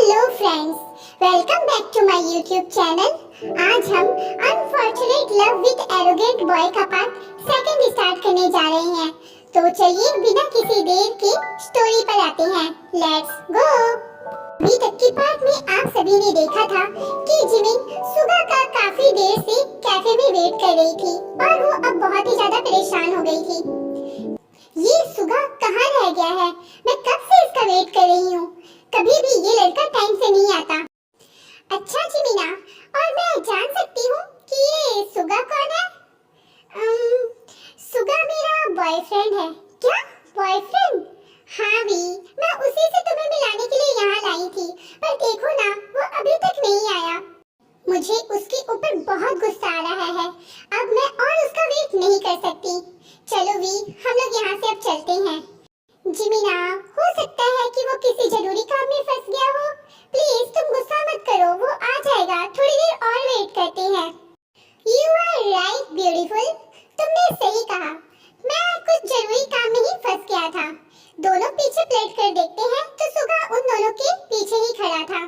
Hello friends, welcome back to my YouTube channel. आज हम unfortunate love with arrogant boy का part second start करने जा रहे हैं। तो चलिए बिना किसी देर के स्टोरी पर आते हैं। Let's go. अभी तक की पार्ट में आप सभी ने देखा था कि जिमिन सुगा का काफी देर से कैफे में वेट कर रही थी और वो अब बहुत ही ज्यादा परेशान हो गई थी। ये सुगा कहाँ रह गया है? मैं कब से इसका वेट कर रही हूँ। कभी भी ये लड़का टाइम से नहीं आता। अच्छा जिमिना, और मैं जान सकती हूँ कि ये सुगा कौन है? सुगा मेरा बॉयफ्रेंड है। क्या बॉयफ्रेंड? हाँ भी, मैं उसी से तुम्हें मिलाने के लिए यहाँ लाई थी, पर देखो ना वो अभी तक नहीं आया। मुझे उसके ऊपर बहुत गुस्सा आ रहा है। अब मैं और उसका वेट नहीं कर सकती। चलो वी, हम लोग यहाँ से अब चलते हैं। जिमिना, हो सकता है कि वो किसी जरूरी काम में फंस गया हो। प्लीज तुम गुस्सा मत करो, वो आ जाएगा। थोड़ी देर और वेट करते हैं। यू आर राइट ब्यूटीफुल, तुमने सही कहा। मैं कुछ जरूरी काम में ही फंस गया था। दोनों पीछे पलट कर देखते हैं तो सुगा उन दोनों के पीछे ही खड़ा था।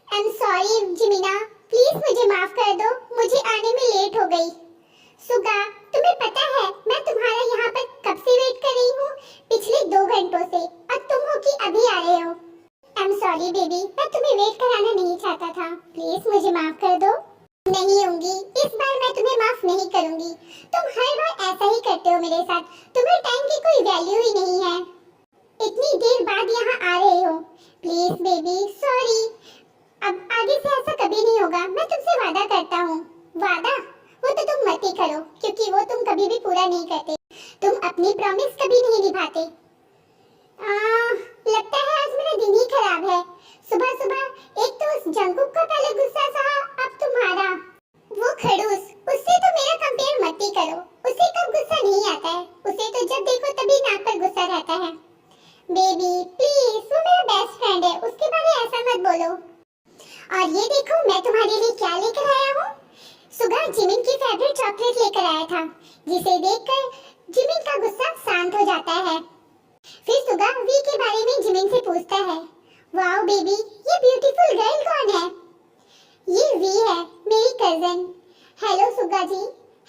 आई एम सॉरी जिमिना, प्लीज मुझे माफ कर दो, मुझे आने में लेट हो गई। सुगा, तुम्हें पता है मैं तुम्हारा यहाँ पर कब से वेट कर रही हूँ? पिछले 2 घंटों से, और तुम हो कि अभी आ रहे हो। आई एम सॉरी बेबी, मैं तुम्हें वेट कराना नहीं चाहता था। प्लीज मुझे माफ कर दो। नहीं होंगी, इस बार मैं तुम्हें माफ नहीं करूंगी। तुम हर बार ऐसा ही करते हो मेरे साथ। तुम्हें टाइम की कोई वैल्यू ही नहीं है। इतनी देर बाद यहाँ आ रहे हो। Please baby, sorry. अब आगे से ऐसा कभी नहीं होगा, मैं तुमसे वादा करता हूँ। वादा? वो तो तुम मत ही करो, क्योंकि वो तुम कभी भी पूरा नहीं करते। तुम अपनी प्रॉमिस कभी नहीं निभाते। लगता है आज मेरा दिन ही खराब है। सुबह सुबह एक तो उस जंकुक का पहले गुस्सा सहा, अब तुम्हारा। वो खड़ूस, उससे तो मेरा कंपेयर मत ही करो। उसे कब गुस्सा नहीं आता है? उसे तो जब देखो तभी नाक पर गुस्सा रहता है। बेबी प्लीज, वो मेरा बेस्ट फ्रेंड है, उसके बारे में ऐसा मत बोलो। और ये देखो मैं तुम्हारे लिए क्या लेकर आया हूँ। सुगा जिमिन की फेवरेट चॉकलेट लेकर आया था, जिसे देखकर जिमिन का गुस्सा शांत हो जाता है। फिर सुगा वी के बारे में जिमिन से पूछता है। वाओ बेबी, ये ब्यूटीफुल गर्ल कौन है? ये वी है, मेरी cousin. Hello Suga ji.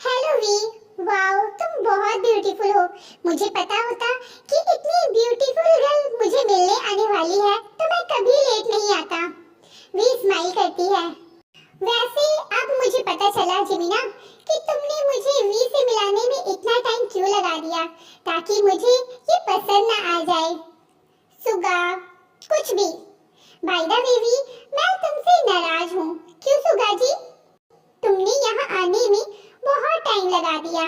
Hello V. Wow, तुम बहुत ब्यूटीफुल हो। मुझे पता होता कि इतनी ब्यूटीफुल गर्ल मुझे मिलने आने वाली है तो मैं कभी लेट नहीं आता। वी स्माइल करती है। वैसे अब मुझे पता चला जिमिना कि तुमने मुझे वी से मिलाने में इतना टाइम क्यों लगा दिया, ताकि मुझे ये पसंद ना आ जाए। सुगा, कुछ भी। बाय द वे वी, मैं तुमसे नाराज हूँ। क्यों सुगा जी? तुमने यहाँ आने में बहुत टाइम लगा दिया।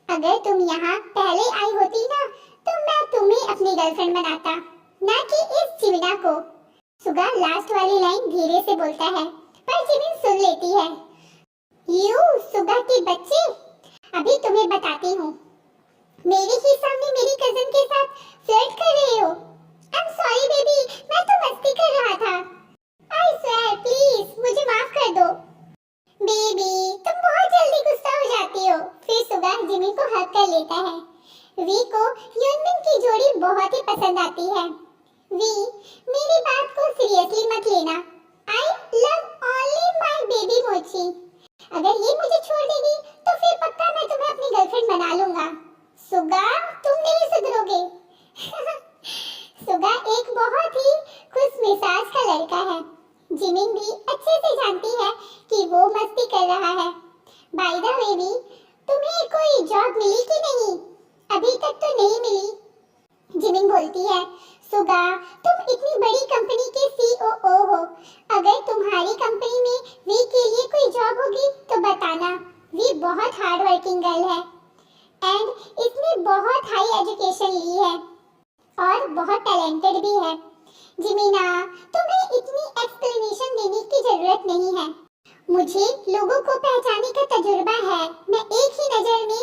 अगर तुम यहाँ पहले आई होती ना, तो मैं तुम्हें अपनी गर्लफ्रेंड बनाता, ना कि इस जिमिना को। सुगा लास्ट वाली लाइन धीरे से बोलता है, पर जिमिन सुन लेती है। यू सुगा के बच्चे, अभी तुम्हें बताती हूँ। मेरे ही सामने मेरी कजिन के साथ फ्लर्ट कर रहे हो। आई एम सॉरी बेबी, मैं तो मस्ती कर रहा था। आई स्वेयर, प्लीज मुझे माफ कर दो। बेबी तुम बहुत जल्दी गुस्सा हो जाती हो। फिर सुगा जिमिन को हग कर लेता है। वी को यूनमिन की जोड़ी बहुत ही पसंद आती है। वी, मेरी बात को सीरियसली मत लेना। I love only my baby मोची। अगर ये मुझे छोड़ देगी तो फिर पक्का मैं तुम्हें अपनी गर्लफ्रेंड बना लूंगा। सुगा, तुम नहीं सुधरोगे। सुगा एक बहुत ही खुश मिजाज का लड़का है। जिमिन भी अच्छे से जानती है कि वो मस्ती कर रहा है। बाय द वे भी, तुम्हें कोई जॉब मिली कि नहीं? अभी तक तो नहीं मिली। जिमिन बोलती है। सुगा, तुम इतनी बड़ी कंपनी के सीईओ हो। अगर तुम्हारी कंपनी में वी के लिए कोई जॉब होगी तो बताना। वी बहुत हार्ड वर्किंग गर्ल है एंड इसने बहुत हाई एजुकेशन ली है और बहुत टैलेंटेड भी है। जिमिना, तुम्हें इतनी एक्सप्लेनेशन देने की जरूरत नहीं है। मुझे लोगों को पहचानने का तजुर्बा है। मैं एक ही नजर में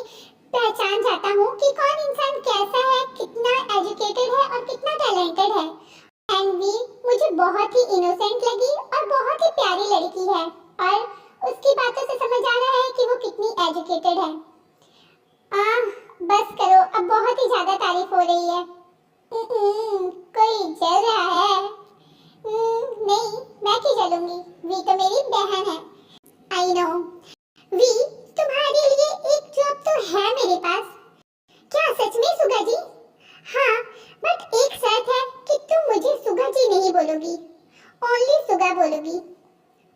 पहचान जाता हूँ कि कौन इंसान कैसा है, कितना एजुकेटेड है और कितना टैलेंटेड है। एंड वी मुझे बहुत ही इनोसेंट लगी और बहुत ही प्यारी लड़की है, और उसकी बातों से समझ आ रहा है कि वो कितनी एजुकेटेड है। बस करो, अब बहुत ही ज्यादा तारीफ हो रही है। कोई जल रहा है। नहीं, मैं क्यों चलूंगी, वी तो मेरी बहन है। I know. वी, तुम्हारे लिए एक जॉब तो है मेरे पास। क्या सच में सुगा जी? हाँ, बट एक शर्त है कि तुम मुझे सुगा जी नहीं बोलोगी, ओनली सुगा बोलोगी।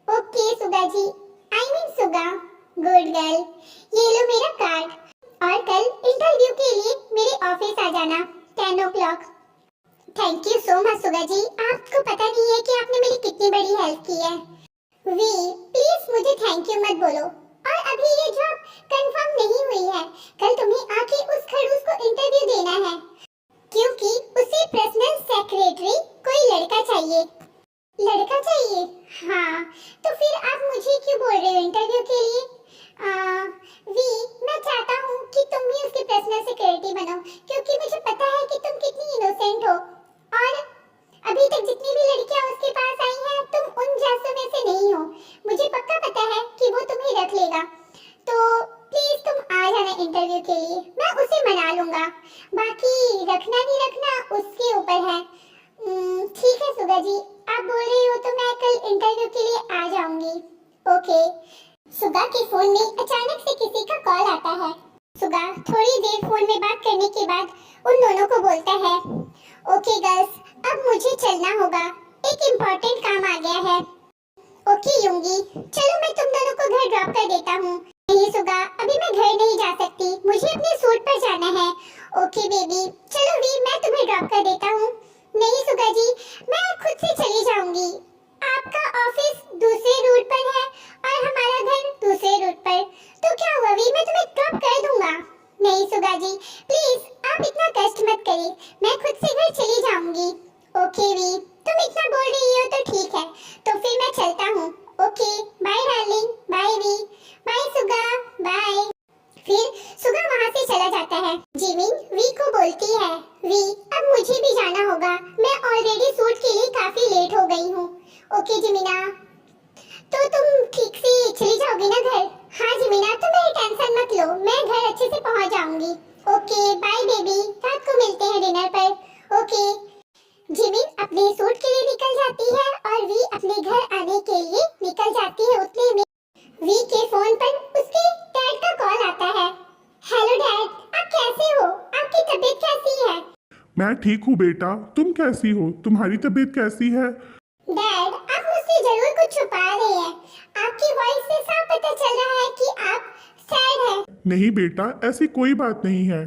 Okay Suga ji, I mean Suga. Good girl. ये लो मेरा कार्ड, और कल इंटरव्यू के लिए मेरे ऑफिस आ जाना 10 o'clock। Thank you so much Suga ji, आपको पता नहीं है कि आपने मेरी कितनी बड़ी हेल्प की है। वी, प्लीज मुझे थैंक यू मत बोलो, और अभी ये जॉब कंफर्म नहीं हुई है। कल तुम्हें आके उस खड़ूस को इंटरव्यू देना है, क्योंकि उसे पर्सनल सेक्रेटरी कोई लड़का चाहिए। लड़का चाहिए? हाँ, तो फिर आप मुझे क्यों बोल रहे हो इंटरव्यू के लिए? वी, मैं चाहता हूँ कि तुम भी उसकी पर्सनल सेक्रेटरी बनो, क्योंकि मुझे पता है कि तुम कितनी इनोसेंट हो, और अभी तक जितनी भी लड़कियां उसके पास आई हैं, तुम उन जैसों में से नहीं हो। मुझे पक्का पता है कि वो तुम्हें रख लेगा। तो प्लीज तुम आ जाना इंटरव्यू के लिए, मैं उसे मना लूंगा। बाकी रखना नहीं रखना उसके ऊपर है। ठीक है सुगा जी, आप बोल रही हो तो मैं कल इंटरव्यू के लिए आ जाऊंगी। ओके। सुगा के फोन में अचानक से किसी का कॉल आता है। सुगा थोड़ी देर फोन में बात करने के बाद उन दोनों को बोलता है, ओके गर्ल्स, अब मुझे चलना होगा, एक इम्पोर्टेंट काम आ गया है। ओके यूंगी, चलो मैं तुम दोनों को घर ड्रॉप कर देता हूँ। नहीं सुगा, अभी मैं घर नहीं जा सकती, मुझे अपने सूट पर जाना है। ओके बेबी, चलो वी, मैं तुम्हें ड्रॉप कर देता हूँ। नहीं सुगा जी, मैं खुद से चली जाऊंगी। आपका ऑफिस दूसरे रूट पर है और हमारा घर दूसरे रूट पर, तो क्या हुआ वी, मैं तुम्हें ड्रॉप कर दूंगा। नहीं सुगा जी, प्लीज आप इतना कष्ट मत करिए, मैं खुद से घर चली जाऊंगी। ओके वी, तुम इतना बोल रही हो तो ठीक है, तो फिर मैं चलता हूँ। Okay bye darling, bye V, bye Suga, bye. फिर सुगा वहाँ से चला जाता है। जिमिन वी को बोलती है, वी अब मुझे भी जाना होगा, मैं ऑलरेडी सूट के लिए काफी लेट हो गई हूँ। ओके जिमिना, तो तुम ठीक से चली जाओगी ना घर? हाँ जिमिना, तुम मेरी टेंशन मत लो, मैं घर अच्छे से पहुँच जाऊंगी। ओके बाय बेबी, रात को मिलते हैं डिनर पर। ओके। जिमिन अपने सूट के लिए निकल जाती है और वी अपने घर आने के लिए निकल जाती है। उतने में वी के फोन पर उसके डैड का कॉल आता है। हेलो डैड, आप कैसे हो? आपकी तबीयत कैसी है? मैं ठीक हूँ बेटा, तुम कैसी हो? तुम्हारी तबीयत कैसी है? डैड, आप मुझसे जरूर कुछ छुपा रहे हैं, आपकी वॉइस से साफ पता चल रहा है कि आप सैड हैं। नहीं बेटा, ऐसी कोई बात नहीं है।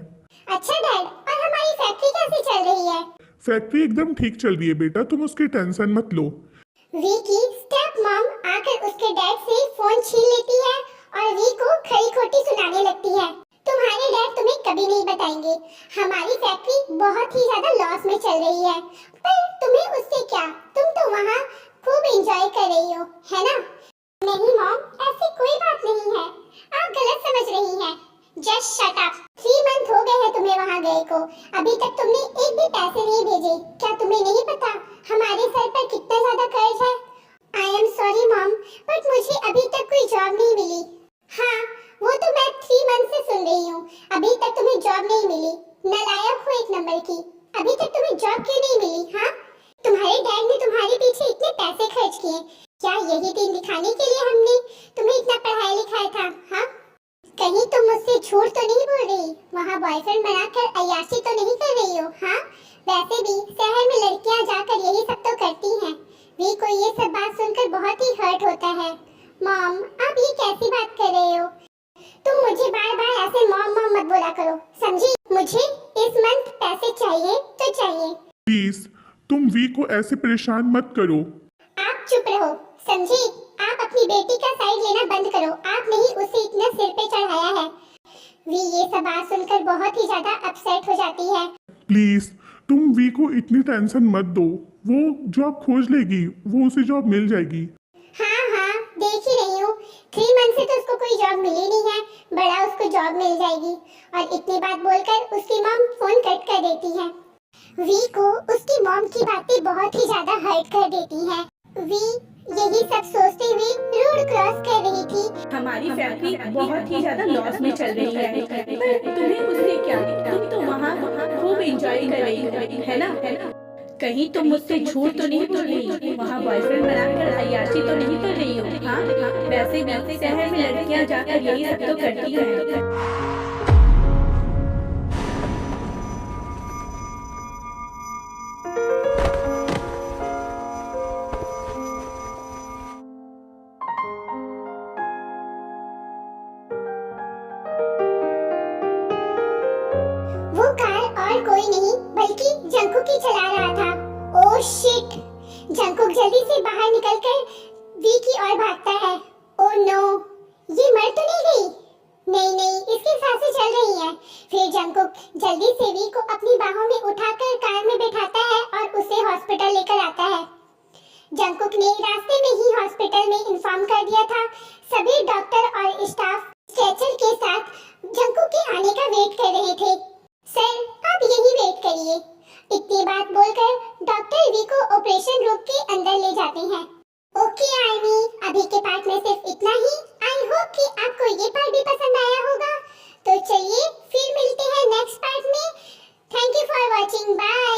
अच्छा डैड, और हमारी फैक्ट्री कैसी चल रही है? फैक्ट्री एकदम ठीक चल रही है बेटा, तुम उसकी टेंशन मत लो। वी की स्टेप मॉम आकर उसके डैड से फोन छीन लेती है और वी को खरी खोटी सुनाने लगती है। तुम्हारे डैड तुम्हें कभी नहीं बताएंगे, हमारी फैक्ट्री बहुत ही ज्यादा लॉस में चल रही है, पर तुम्हें उससे क्या, तुम तो वहाँ खूब एंजॉय कर रही हो, है ना? नहीं मॉम, ऐसी कोई बात नहीं है, आप गलत समझ रही हैं। Just shut up. 3 मंथ हो गए हैं तुम्हें वहाँ गए को, अभी तक तुमने एक भी पैसे नहीं भेजे। क्या तुम्हें नहीं पता हमारे सर पर कितना ज्यादा कर्ज है? I am sorry mom, but मुझे अभी तक कोई जॉब नहीं मिली। हाँ, वो तो मैं 3 मंथ से सुन रही हूँ, अभी तक तुम्हें जॉब नहीं मिली। नालायक हो एक नंबर की, अभी तक तुम्हें जॉब क्यों नहीं मिली? हाँ, तुम्हारे डैड ने तुम्हारे पीछे इतने पैसे खर्च किए, क्या यही दिन दिखाने के लिए हमने तुम्हें इतना पढ़ाया लिखाया था? हाँ, कहीं तुम मुझसे झूठ तो नहीं बोल रही, वहाँ बॉयफ्रेंड बनाकर अय्याशी तो नहीं कर रही हो? हाँ, वैसे भी शहर में लड़कियाँ जाकर यही सब तो करती हैं। वी को ये सब बात सुनकर बहुत ही हर्ट होता है। मॉम, आप ये कैसी बात कर रहे हो? तुम मुझे बार बार ऐसे मॉम मॉम मत बोला करो, समझी? मुझे इस मंथ पैसे चाहिए तो चाहिए। प्लीज तुम वी को ऐसे परेशान मत करो। आप चुप रहो, समझी? आप अपनी बेटी का साइड लेना बंद करो, आप नहीं उसे इतना सिर पे चढ़ाया है। वी ये सब बात सुनकर बहुत ही ज्यादा अपसेट हो जाती है। प्लीज तुम वी को इतनी टेंशन मत दो, वो जॉब खोज लेगी, वो उसे जॉब मिल जाएगी। हाँ हाँ, देख ही रही हूँ, 3 मंथ से तो उसको कोई जॉब मिली नहीं है, बड़ा उसको जॉब मिल जाएगी। और इतनी बात बोलकर उसकी मॉम फोन कट कर देती है। वी को उसकी मॉम की बातें बहुत ही ज्यादा हर्ट कर देती है। वी यही सब सोचते हुए रोड क्रॉस कर रही थी। हमारी फैक्ट्री बहुत ही ज्यादा लॉस में चल रही है, पर तुम्हें उससे क्या, तुम तो वहाँ खूब एंजॉय कर रही है ना? कहीं तुम मुझसे झूठ तो नहीं बोल रही, वहाँ बॉयफ्रेंड बदमाशी तो नहीं कर रही हो? हाँ, वैसे भी शहर में लड़कियां जाकर यही सब तो करती हैं। वो कार और कोई नहीं बल्कि जंकुक ही चला रहा था। Oh shit! जंकुक जल्दी से बाहर निकलकर वी की ओर भागता है। Oh no! ये मर तो नहीं गई? नहीं, इसकी सांसें चल रही हैं। फिर जंकुक जल्दी से वी को अपनी बाहों में उठाकर कार में बैठाता है और उसे हॉस्पिटल लेकर आता है। जंकुक ने रास्ते में ही हॉस्पिटल में इन्फॉर्म कर दिया था। सभी डॉक्टर और स्टाफ स्ट्रेचर के साथ जंकुक के आने का वेट कर रहे थे। सर, आप यही वेट करिए। इतनी बात बोलकर डॉक्टर वी को ऑपरेशन रूम के अंदर ले जाते हैं। ओके आर्मी, अभी के पार्ट में सिर्फ इतना ही। आई होप कि आपको ये पार्ट भी पसंद आया होगा। तो चलिए फिर मिलते हैं नेक्स्ट पार्ट में। Thank you for watching. Bye.